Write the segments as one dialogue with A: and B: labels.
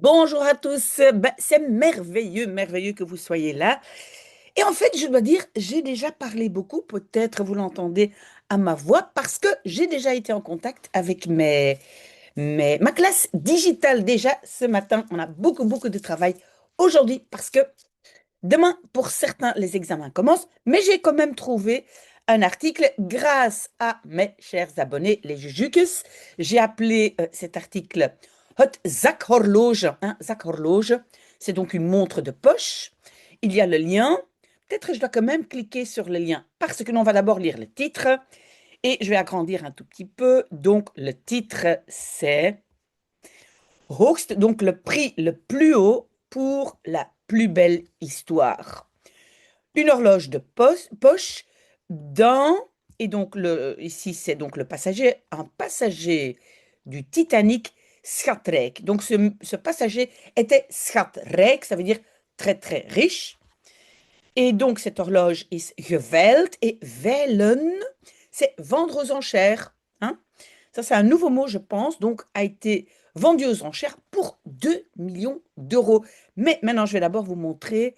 A: Bonjour à tous. C'est merveilleux, merveilleux que vous soyez là. Et en fait, je dois dire, j'ai déjà parlé beaucoup, peut-être vous l'entendez à ma voix, parce que j'ai déjà été en contact avec ma classe digitale déjà ce matin. On a beaucoup, beaucoup de travail aujourd'hui parce que demain, pour certains, les examens commencent, mais j'ai quand même trouvé un article grâce à mes chers abonnés, les Jujukus. J'ai appelé cet article Hot Zak Horloge. Hein, Zak Horloge, c'est donc une montre de poche. Il y a le lien. Peut-être que je dois quand même cliquer sur le lien parce que l'on va d'abord lire le titre et je vais agrandir un tout petit peu. Donc, le titre, c'est Hoogst, donc le prix le plus haut pour la plus belle histoire. Une horloge de poche d'un, et donc ici c'est donc le passager, un passager du Titanic schatrijk. Donc ce passager était schatrijk, ça veut dire très très riche. Et donc cette horloge est geveild et veilen, c'est vendre aux enchères. Hein. Ça c'est un nouveau mot je pense, donc a été vendu aux enchères pour 2 millions d'euros. Mais maintenant je vais d'abord vous montrer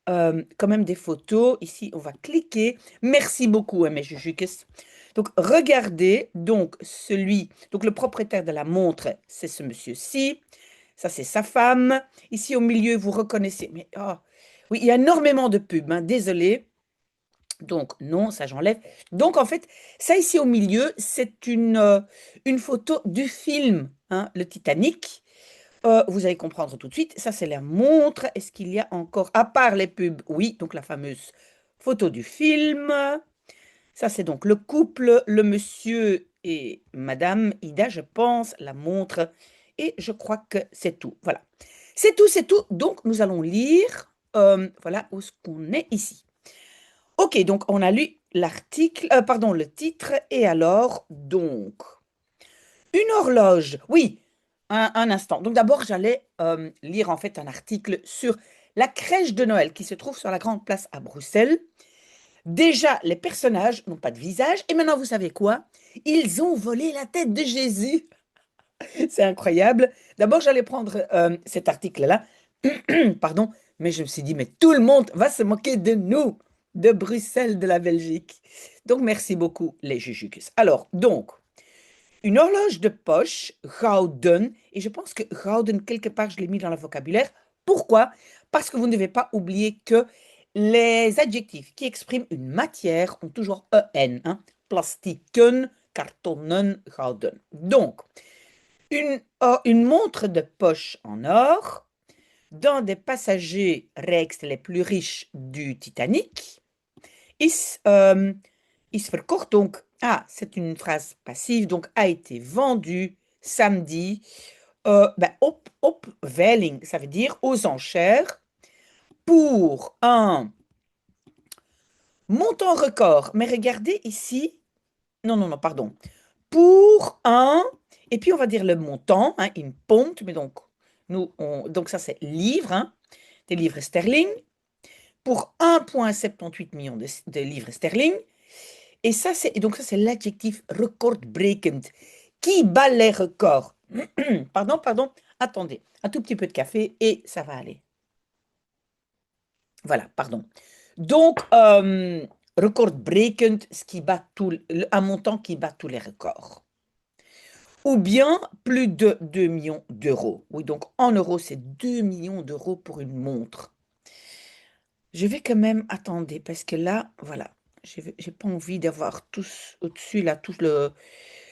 A: quand même des photos. Ici, on va cliquer. Merci beaucoup, mes Jujukes. Donc, regardez, donc, donc le propriétaire de la montre, c'est ce monsieur-ci. Ça, c'est sa femme. Ici, au milieu, vous reconnaissez. Mais, oh, oui, il y a énormément de pubs, hein, désolé. Donc, non, ça, j'enlève. Donc, en fait, ça, ici, au milieu, c'est une photo du film, hein, le Titanic. Vous allez comprendre tout de suite. Ça, c'est la montre. Est-ce qu'il y a encore, à part les pubs, oui, donc la fameuse photo du film. Ça, c'est donc le couple, le monsieur et Madame Ida, je pense, la montre. Et je crois que c'est tout. Voilà. C'est tout, c'est tout. Donc, nous allons lire. Voilà où est-ce qu'on est ici. Ok, donc on a lu l'article, pardon, le titre. Et alors, donc. Une horloge, oui, un instant. Donc d'abord, j'allais lire en fait un article sur la crèche de Noël qui se trouve sur la Grande Place à Bruxelles. Déjà, les personnages n'ont pas de visage. Et maintenant, vous savez quoi? Ils ont volé la tête de Jésus. C'est incroyable. D'abord, j'allais prendre cet article-là, pardon, mais je me suis dit, mais tout le monde va se moquer de nous, de Bruxelles, de la Belgique. Donc, merci beaucoup, les Jujukus. Alors, donc, une horloge de poche, gouden, et je pense que gouden, quelque part, je l'ai mis dans le vocabulaire. Pourquoi? Parce que vous ne devez pas oublier que les adjectifs qui expriment une matière ont toujours en. Hein? Plastieken, kartonnen, gouden. Donc, une montre de poche en or dans des passagers rijks les plus riches du Titanic is, is verkocht. Donc, c'est une phrase passive, donc a été vendu samedi op veiling, ça veut dire aux enchères, pour un montant record. Mais regardez ici, non, non, non, pardon, pour un, et puis on va dire le montant, hein, une ponte, mais donc, donc ça c'est livres, hein, des livres sterling, pour 1,78 millions de livres sterling. Et donc ça, c'est l'adjectif recordbrekend, qui bat les records. Pardon, pardon, attendez, un tout petit peu de café et ça va aller. Voilà, pardon. Donc, recordbrekend, ce qui bat un montant qui bat tous les records. Ou bien plus de 2 millions d'euros. Oui, donc en euros, c'est 2 millions d'euros pour une montre. Je vais quand même attendre parce que là, voilà, j'ai pas envie d'avoir tous au-dessus, là, tout le.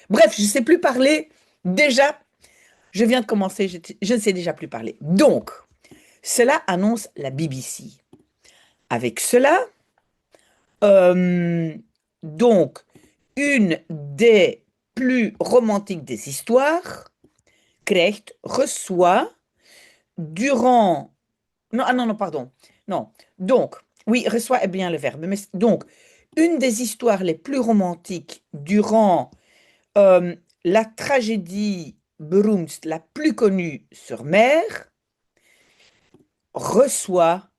A: Bref, je ne sais plus parler. Déjà, je viens de commencer, je ne sais déjà plus parler. Donc, cela annonce la BBC. Avec cela, euh, donc, une des plus romantiques des histoires, Krecht reçoit durant. Non, non, non, pardon. Non. Donc, oui, reçoit est bien le verbe. Mais donc, une des histoires les plus romantiques durant euh, la tragédie beroemdst, la plus connue sur mer, reçoit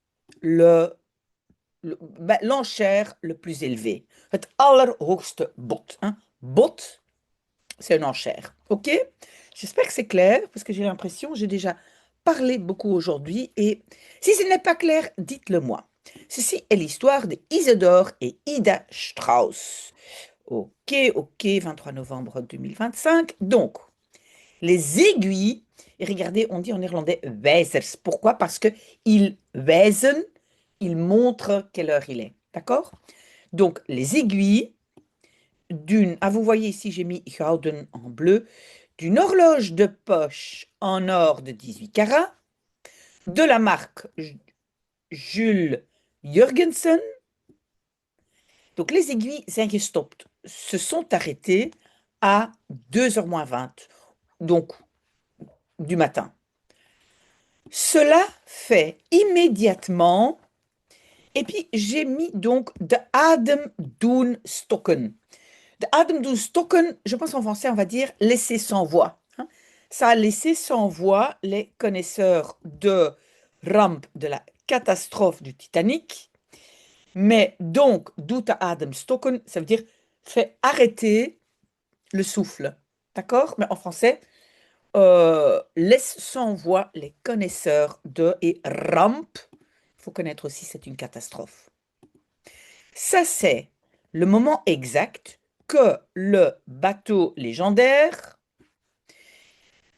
A: l'enchère le plus élevé. Het allerhoogste bod. Hein. Bod, c'est une enchère. OK? J'espère que c'est clair, parce que j'ai l'impression, j'ai déjà parler beaucoup aujourd'hui et si ce n'est pas clair, dites-le moi. Ceci est l'histoire de Isidore et Ida Strauss. Ok, ok, 23 novembre 2025. Donc, les aiguilles, et regardez, on dit en néerlandais wijzers. Pourquoi? Parce que ils wijzen, ils montrent quelle heure il est. D'accord? Donc, les aiguilles d'une, ah vous voyez ici, j'ai mis gouden en bleu, d'une horloge de poche en or de 18 carats, de la marque Jules Jurgensen. Donc, les aiguilles zijn gestopt, se sont arrêtées à 2h moins 20, donc du matin. Cela fait immédiatement, et puis j'ai mis donc de adem doen stokken. De adem doen stokken, je pense en français on va dire laisser sans voix. Hein. Ça a laissé sans voix les connaisseurs de ramp, de la catastrophe du Titanic. Mais donc, doet de adem stokken, ça veut dire fait arrêter le souffle. D'accord? Mais en français, laisse sans voix les connaisseurs de et ramp. Il faut connaître aussi, c'est une catastrophe. Ça, c'est le moment exact que le bateau légendaire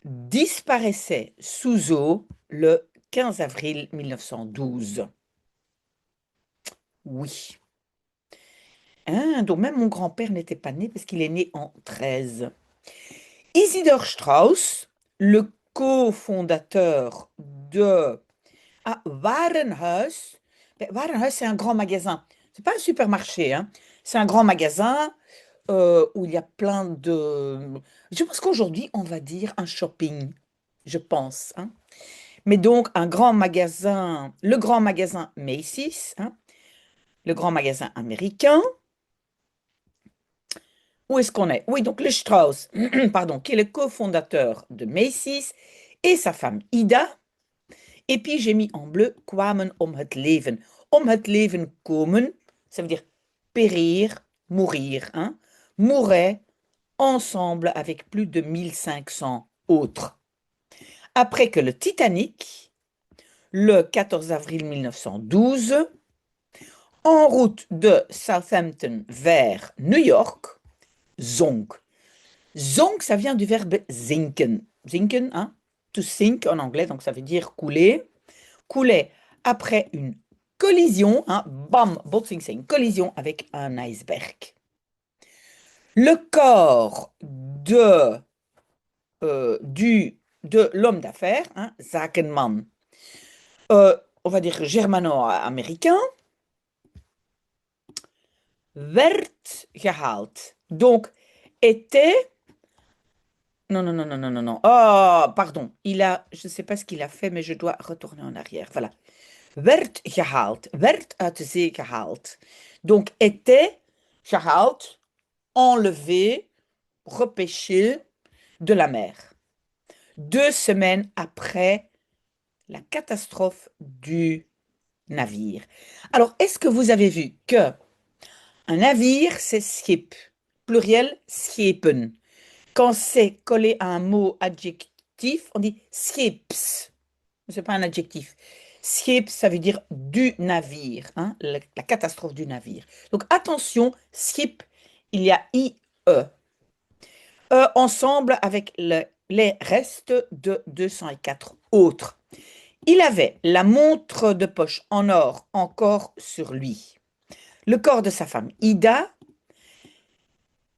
A: disparaissait sous eau le 15 avril 1912. Oui. Hein, donc même mon grand-père n'était pas né parce qu'il est né en 13. Isidore Strauss, le cofondateur de Warenhuis. Warenhuis, c'est un grand magasin. C'est pas un supermarché, hein. C'est un grand magasin où il y a plein de... Je pense qu'aujourd'hui, on va dire un shopping, je pense, hein. Mais donc, un grand magasin, le grand magasin Macy's, hein, le grand magasin américain. Où est-ce qu'on est? Oui, donc le Strauss, pardon, qui est le cofondateur de Macy's, et sa femme Ida. Et puis j'ai mis en bleu kwamen om het leven. Om het leven komen, ça veut dire périr, mourir, hein, mouraient ensemble avec plus de 1500 autres. Après que le Titanic, le 14 avril 1912, en route de Southampton vers New York, zonk. Zonk, ça vient du verbe zinken. Zinken, hein? To sink en anglais, donc ça veut dire couler. Couler après une collision, hein? Bam, botsing, c'est une collision avec un iceberg. Le corps de l'homme d'affaires, hein? Zakenman, on va dire germano-américain, werd gehaald. Donc, était... Non, non, non, non, non, non, non. Oh, pardon. Je ne sais pas ce qu'il a fait, mais je dois retourner en arrière. Voilà. Werd gehaald. Werd uit de zee gehaald. Donc, était gehaald, enlevé, repêché de la mer. 2 semaines après la catastrophe du navire. Alors, est-ce que vous avez vu que un navire, c'est schip, pluriel schepen. Quand c'est collé à un mot adjectif, on dit skips. Ce n'est pas un adjectif. Skip, ça veut dire du navire, hein, la catastrophe du navire. Donc attention, skip, il y a IE. Ensemble avec les restes de 204 autres. Il avait la montre de poche en or encore sur lui. Le corps de sa femme, Ida,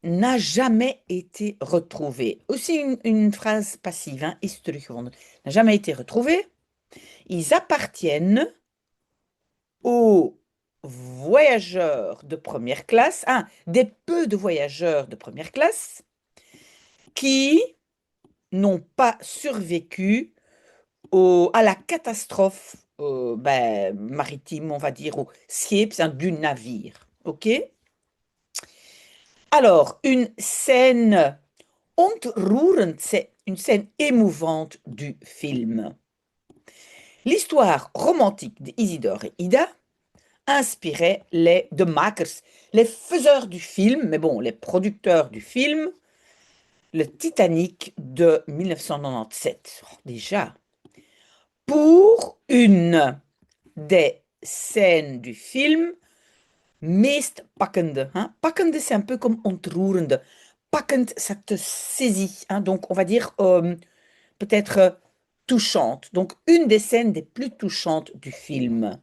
A: n'a jamais été retrouvé. Aussi une phrase passive, hein, is teruggevonden. N'a jamais été retrouvé. Ils appartiennent aux voyageurs de première classe, des peu de voyageurs de première classe qui n'ont pas survécu à la catastrophe maritime, on va dire, au scheeps, hein, du navire. OK? Alors, une scène ontroerend, c'est une scène émouvante du film. L'histoire romantique d'Isidore et Ida inspirait de makers, les faiseurs du film, mais bon, les producteurs du film, le Titanic de 1997. Oh, déjà, pour une des scènes du film meest pakkende. Hein. Pakkende, c'est un peu comme ontroerende. Pakkend, ça te saisit. Hein. Donc, on va dire peut-être touchante. Donc, une des scènes des plus touchantes du film.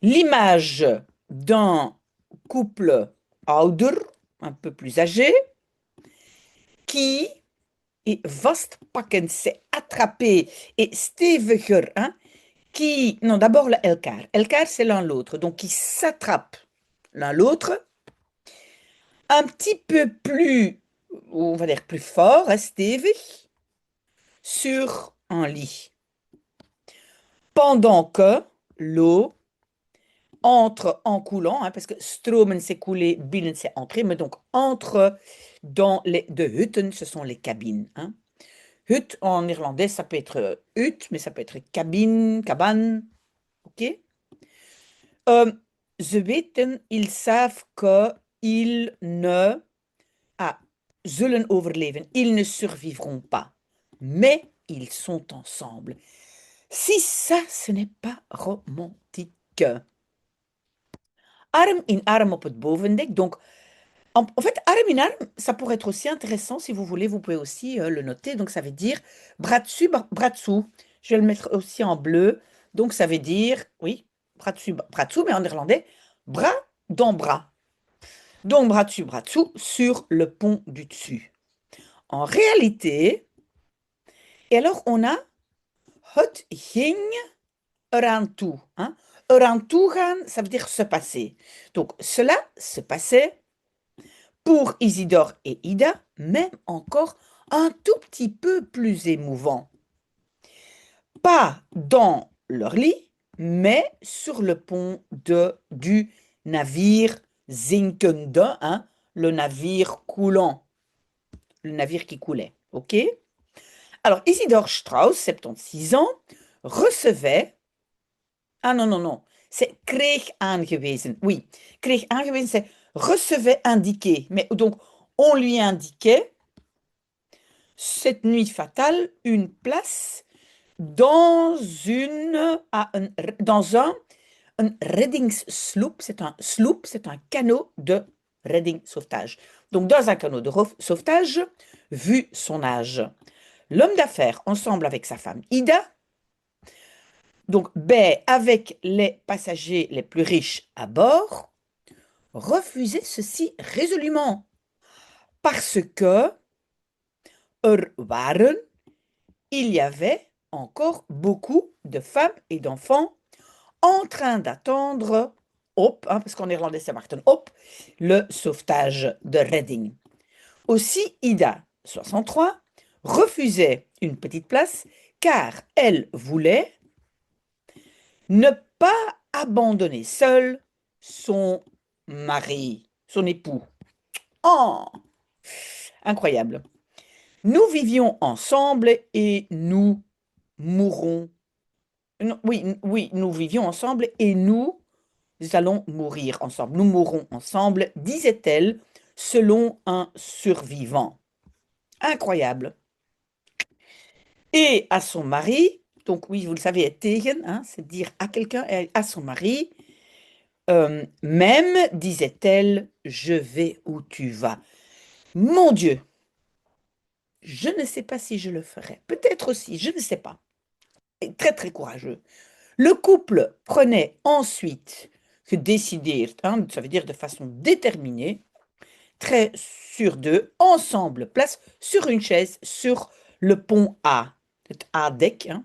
A: L'image d'un couple ouder, un peu plus âgé, qui est vastpakkend, c'est attrapé et steviger, hein, qui, non, d'abord le elkaar. Elkaar, c'est l'un l'autre, donc qui s'attrapent l'un l'autre, un petit peu plus, on va dire plus fort, hein, stevig, sur un lit. Pendant que l'eau entre en coulant, hein, parce que stromen c'est couler, binnen c'est entrer, mais donc entre dans les deux hutten, ce sont les cabines. Hein. Hut en irlandais, ça peut être hut, mais ça peut être cabine, cabane, ok? Euh, ze weten, ils savent qu'ils ne zullen overleven. Ils ne survivront pas, mais ils sont ensemble. Si ça, ce n'est pas romantique. Arm in arm op het bovendek. Donc, en fait, arm in arm, ça pourrait être aussi intéressant si vous voulez. Vous pouvez aussi le noter. Donc, ça veut dire bras dessus, bras dessous. Je vais le mettre aussi en bleu. Donc, ça veut dire, oui, bras dessus, bras dessous, mais en néerlandais, bras dans bras. Donc, bras dessus, bras dessous, sur le pont du dessus. En réalité, et alors on a het ging eraan toe. Hein? Eraan toe gaan, ça veut dire se passer. Donc, cela se passait pour Isidore et Ida, même encore un tout petit peu plus émouvant. Pas dans leur lit, mais sur le pont du navire zinkende, hein, le navire coulant, le navire qui coulait. OK? Alors, Isidore Strauss, 76 ans, recevait. Ah non, non, non. C'est kreeg aangewezen. Oui, kreeg aangewezen, c'est recevait indiqué. Mais donc, on lui indiquait cette nuit fatale une place dans dans un reddingssloop. C'est un sloop, c'est un canot de redding sauvetage. Donc, dans un canot de sauvetage, vu son âge, l'homme d'affaires, ensemble avec sa femme Ida, donc B, avec les passagers les plus riches à bord, refusait ceci résolument. Parce que waren, il y avait encore beaucoup de femmes et d'enfants en train d'attendre op, hein, parce qu'en néerlandais c'est martin op, le sauvetage de Redding. Aussi, Ida, 63, refusait une petite place car elle voulait ne pas abandonner seul son mari, son époux. Oh, incroyable. Nous vivions ensemble et nous mourrons. Non, oui, oui, nous vivions ensemble et nous allons mourir ensemble. Nous mourrons ensemble, disait-elle, selon un survivant. Incroyable. Et à son mari, donc oui, vous le savez, tegen, hein, c'est dire à quelqu'un, et à son mari, même, disait-elle, je vais où tu vas. Mon Dieu, je ne sais pas si je le ferai. Peut-être aussi, je ne sais pas. Et très, très courageux. Le couple prenait ensuite décider, hein, ça veut dire de façon déterminée, très sûr d'eux, ensemble, place sur une chaise sur le pont A, A-deck, hein,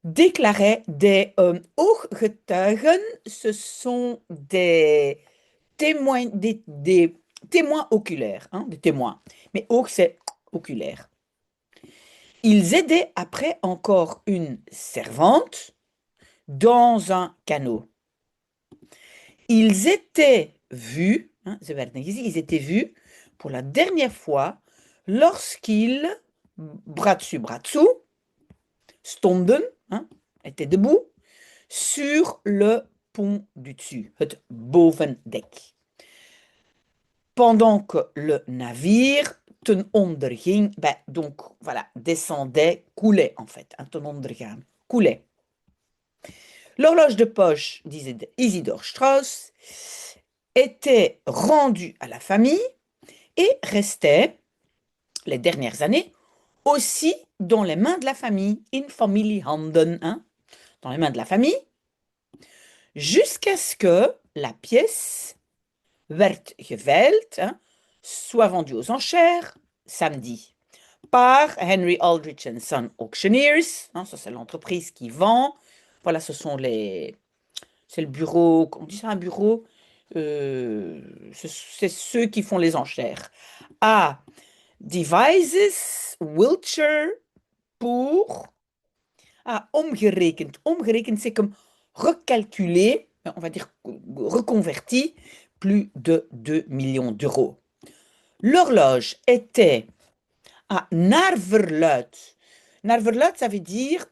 A: déclarait des ooggetuigen, ce sont des témoins oculaires, hein, des témoins. Mais oog, c'est oculaire. Ils aidaient après encore une servante dans un canot. Ils étaient vus, hein, ils étaient vus pour la dernière fois lorsqu'ils, bras dessus, bras dessous, stonden, hein, étaient debout, sur le pont du dessus, het bovendek. Pendant que le navire ten onder ging, ben, donc voilà, descendait, coulait en fait, hein, ten onder gaan, coulait. L'horloge de poche d'Isidore Strauss était rendue à la famille et restait, les dernières années, aussi dans les mains de la famille, in familiehanden, hein, dans les mains de la famille, jusqu'à ce que la pièce werd geveild, hein, soit vendue aux enchères samedi par Henry Aldrich and Son Auctioneers, hein, ça c'est l'entreprise qui vend, voilà, c'est le bureau, on dit ça un bureau, c'est ceux qui font les enchères, à Devizes, Wiltshire, pour, omgerekend. Omgerekend, c'est comme recalculé, on va dire reconverti, plus de 2 millions d'euros. L'horloge était à Narverluid. Narverluid, ça veut dire,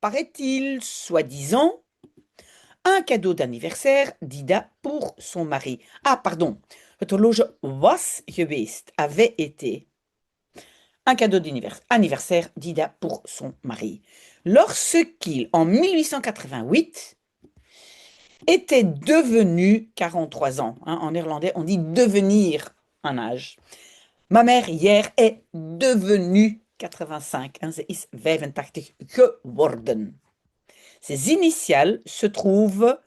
A: paraît-il, soi-disant, un cadeau d'anniversaire d'Ida pour son mari. Ah, pardon, het horloge was geweest, avait été un cadeau d'anniversaire d'Ida pour son mari. Lorsqu'il, en 1888, était devenu 43 ans. Hein, en néerlandais, on dit devenir un âge. Ma mère, hier, est devenue 85. Hein, ze is 85 geworden. Ses initiales se trouvent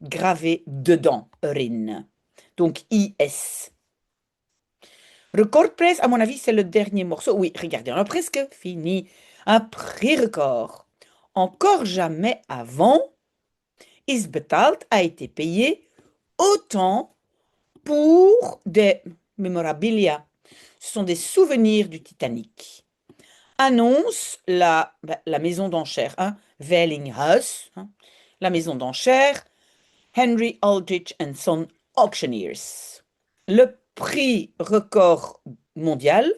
A: gravées dedans, erin. Donc IS. Recordprijs, à mon avis, c'est le dernier morceau. Oui, regardez, on a presque fini. Un prix record. Encore jamais avant, is betaald, a été payé autant pour des memorabilia. Ce sont des souvenirs du Titanic. Annonce la maison d'enchères, hein, Veilinghuis, hein, la maison d'enchères, Henry Aldrich and Son Auctioneers. Le prix record mondial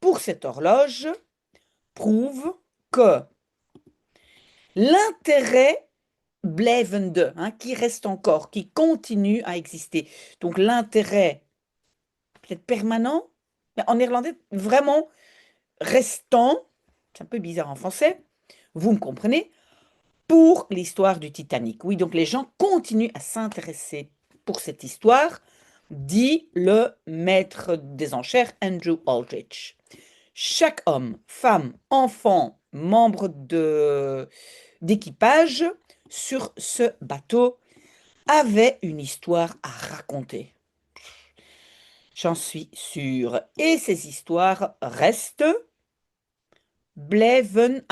A: pour cette horloge prouve que l'intérêt blijvende, hein, qui reste encore, qui continue à exister. Donc l'intérêt peut-être permanent, mais en néerlandais vraiment restant, c'est un peu bizarre en français, vous me comprenez, pour l'histoire du Titanic. Oui, donc les gens continuent à s'intéresser pour cette histoire, dit le maître des enchères Andrew Aldrich. Chaque homme, femme, enfant, membre d'équipage sur ce bateau avait une histoire à raconter. J'en suis sûre. Et ces histoires restent blijven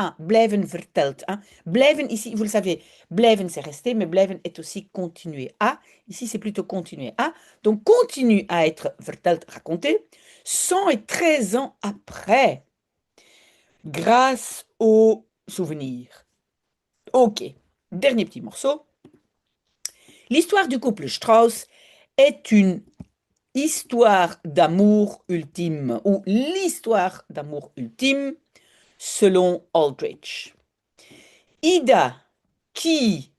A: verteld. Hein. Blijven ici, vous le savez, blijven c'est rester, mais blijven est aussi continuer à. Ici, c'est plutôt continuer à. Donc, continue à être verteld, raconté, 100 et 13 ans après, grâce aux souvenirs. Ok, dernier petit morceau. L'histoire du couple Strauss est une histoire d'amour ultime, ou l'histoire d'amour ultime, selon Aldrich. Ida, qui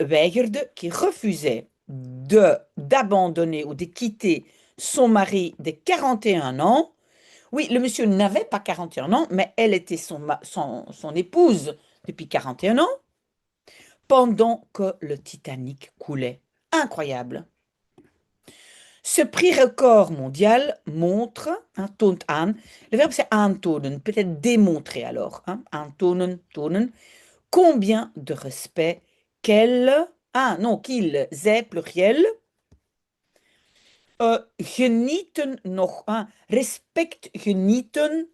A: weigerde, qui refusait d'abandonner ou de quitter son mari de 41 ans. Oui, le monsieur n'avait pas 41 ans, mais elle était son épouse depuis 41 ans, pendant que le Titanic coulait. Incroyable. Ce prix record mondial montre, hein, toont aan, le verbe c'est aantonen, peut-être démontrer alors, hein, aantonen, tonen, combien de respect qu'ils aient, pluriel, genieten nog, hein, respect, genieten.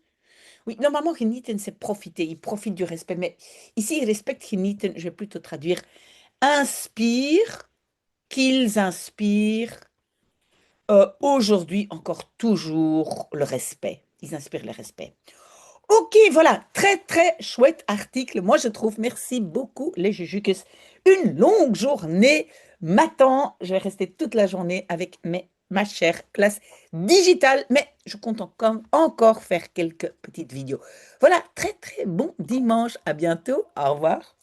A: Oui, normalement, genieten, c'est profiter, ils profitent du respect, mais ici, respect, genieten, je vais plutôt traduire, inspire, qu'ils inspirent, aujourd'hui, encore toujours, le respect. Ils inspirent le respect. Ok, voilà, très très chouette article. Moi, je trouve, merci beaucoup les Jujuques. Une longue journée m'attend. Je vais rester toute la journée avec ma chère classe digitale, mais je compte encore faire quelques petites vidéos. Voilà, très très bon dimanche. À bientôt. Au revoir.